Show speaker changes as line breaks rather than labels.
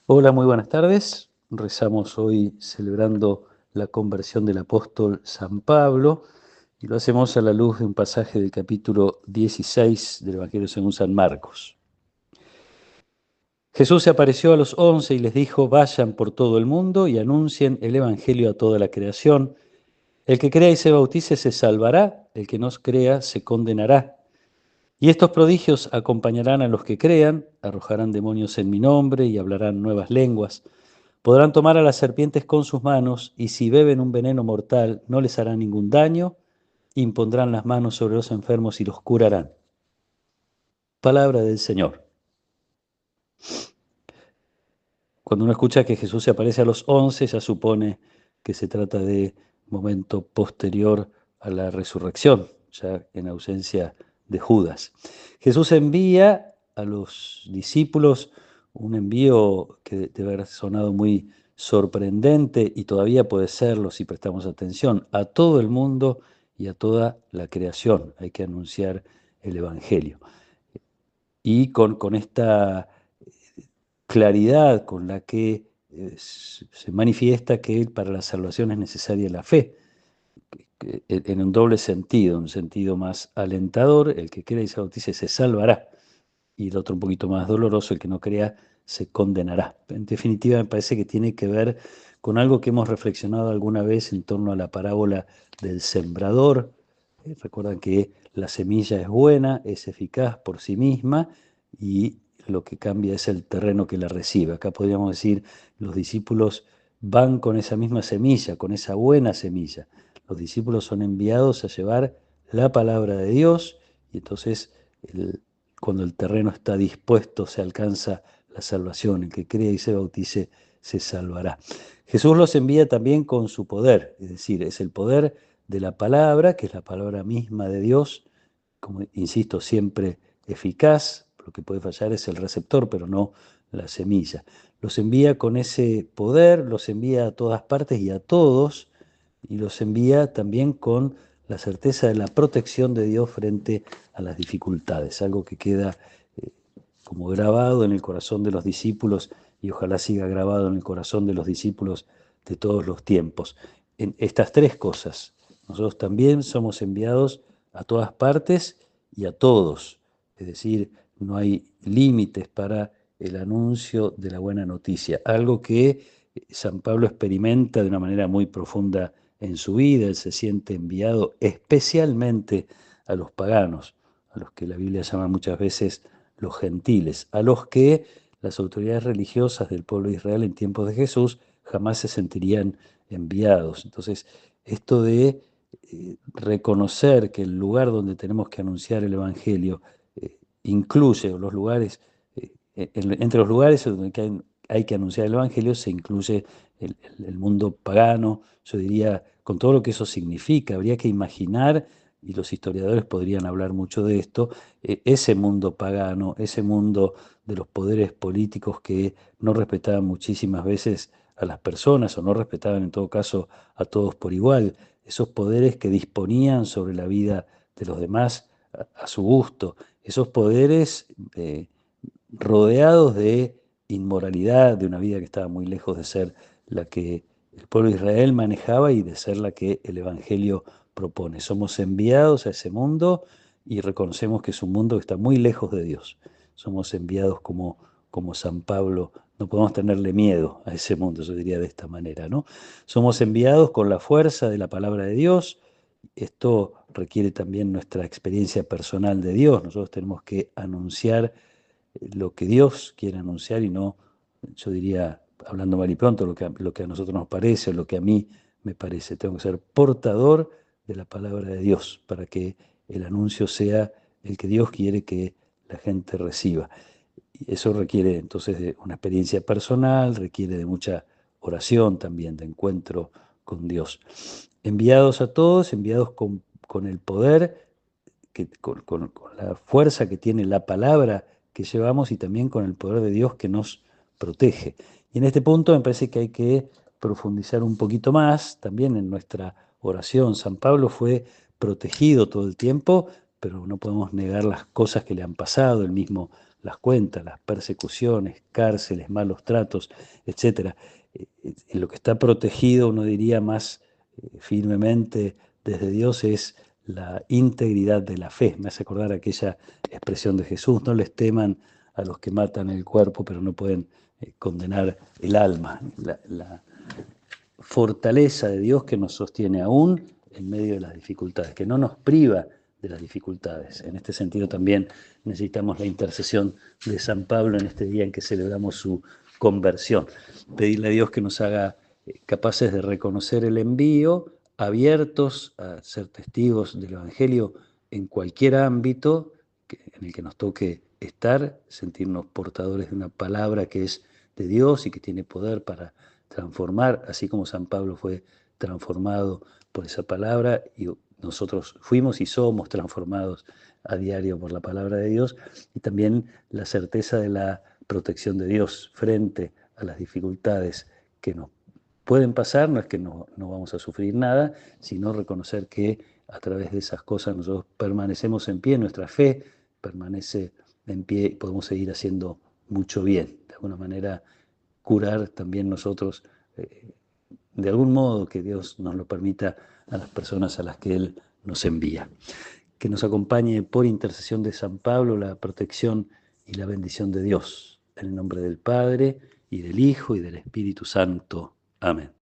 Hola, muy buenas tardes. Rezamos hoy celebrando la conversión del apóstol San Pablo y lo hacemos a la luz de un pasaje del capítulo 16 del Evangelio según San Marcos. Jesús se apareció a los 11 y les dijo: vayan por todo el mundo y anuncien el Evangelio a toda la creación. El que crea y se bautice se salvará, el que no crea se condenará. Y estos prodigios acompañarán a los que crean: arrojarán demonios en mi nombre y hablarán nuevas lenguas. Podrán tomar a las serpientes con sus manos, y si beben un veneno mortal no les hará ningún daño. Impondrán las manos sobre los enfermos y los curarán. Palabra del Señor. Cuando uno escucha que Jesús se aparece a los 11, ya supone que se trata de momento posterior a la resurrección, ya en ausencia de Judas. Jesús envía a los discípulos un envío que debe haber sonado muy sorprendente y todavía puede serlo si prestamos atención: a todo el mundo y a toda la creación hay que anunciar el Evangelio. Y con esta claridad con la que se manifiesta que para la salvación es necesaria la fe, en un doble sentido, un sentido más alentador: el que crea y se bautice se salvará, y el otro un poquito más doloroso: el que no crea se condenará. En definitiva, me parece que tiene que ver con algo que hemos reflexionado alguna vez en torno a la parábola del sembrador. Recuerdan que la semilla es buena, es eficaz por sí misma, y lo que cambia es el terreno que la recibe. Acá podríamos decir, los discípulos van con esa misma semilla, con esa buena semilla. Los discípulos son enviados a llevar la palabra de Dios, y entonces cuando el terreno está dispuesto se alcanza la salvación. El que crea y se bautice se salvará. Jesús los envía también con su poder, es decir, es el poder de la palabra, que es la palabra misma de Dios, como insisto, siempre eficaz. Lo que puede fallar es el receptor, pero no la semilla. Los envía con ese poder, los envía a todas partes y a todos, y los envía también con la certeza de la protección de Dios frente a las dificultades, algo que queda como grabado en el corazón de los discípulos, y ojalá siga grabado en el corazón de los discípulos de todos los tiempos. En estas tres cosas, nosotros también somos enviados a todas partes y a todos, es decir, no hay límites para el anuncio de la buena noticia, algo que San Pablo experimenta de una manera muy profunda en su vida. Él se siente enviado especialmente a los paganos, a los que la Biblia llama muchas veces los gentiles, a los que las autoridades religiosas del pueblo de Israel en tiempos de Jesús jamás se sentirían enviados. Entonces, esto de reconocer que el lugar donde tenemos que anunciar el Evangelio incluye los lugares, entre los lugares donde hay que anunciar el Evangelio se incluye el mundo pagano, yo diría, con todo lo que eso significa. Habría que imaginar, y los historiadores podrían hablar mucho de esto, ese mundo pagano, ese mundo de los poderes políticos que no respetaban muchísimas veces a las personas, o no respetaban en todo caso a todos por igual, esos poderes que disponían sobre la vida de los demás a su gusto, esos poderes rodeados de inmoralidad, de una vida que estaba muy lejos de ser la que el pueblo de Israel manejaba y de ser la que el Evangelio propone. Somos enviados a ese mundo y reconocemos que es un mundo que está muy lejos de Dios. Somos enviados como San Pablo. No podemos tenerle miedo a ese mundo, yo diría de esta manera, ¿no? Somos enviados con la fuerza de la palabra de Dios. Esto requiere también nuestra experiencia personal de Dios. Nosotros tenemos que anunciar lo que Dios quiere anunciar, y no, yo diría, hablando mal y pronto, lo que a nosotros nos parece o lo que a mí me parece. Tengo que ser portador de la palabra de Dios para que el anuncio sea el que Dios quiere que la gente reciba. Y eso requiere entonces de una experiencia personal, requiere de mucha oración también, de encuentro con Dios. Enviados a todos, enviados con el poder, con la fuerza que tiene la palabra que llevamos, y también con el poder de Dios que nos protege. Y en este punto me parece que hay que profundizar un poquito más también en nuestra oración. San Pablo fue protegido todo el tiempo, pero no podemos negar las cosas que le han pasado. Él mismo las cuentas, las persecuciones, cárceles, malos tratos, etc. En lo que está protegido, uno diría más firmemente desde Dios, es la integridad de la fe. Me hace acordar aquella expresión de Jesús: no les teman a los que matan el cuerpo, pero no pueden condenar el alma. La fortaleza de Dios que nos sostiene aún en medio de las dificultades, que no nos priva de las dificultades. En este sentido también necesitamos la intercesión de San Pablo en este día en que celebramos su conversión. Pedirle a Dios que nos haga capaces de reconocer el envío, abiertos a ser testigos del Evangelio en cualquier ámbito en el que nos toque estar, sentirnos portadores de una palabra que es de Dios y que tiene poder para transformar, así como San Pablo fue transformado por esa palabra, y nosotros fuimos y somos transformados a diario por la palabra de Dios, y también la certeza de la protección de Dios frente a las dificultades que nos pueden pasar. No es que no vamos a sufrir nada, sino reconocer que a través de esas cosas nosotros permanecemos en pie, nuestra fe permanece en pie y podemos seguir haciendo mucho bien. De alguna manera, curar también nosotros, de algún modo que Dios nos lo permita, a las personas a las que Él nos envía. Que nos acompañe por intercesión de San Pablo la protección y la bendición de Dios. En el nombre del Padre, y del Hijo, y del Espíritu Santo. Amén.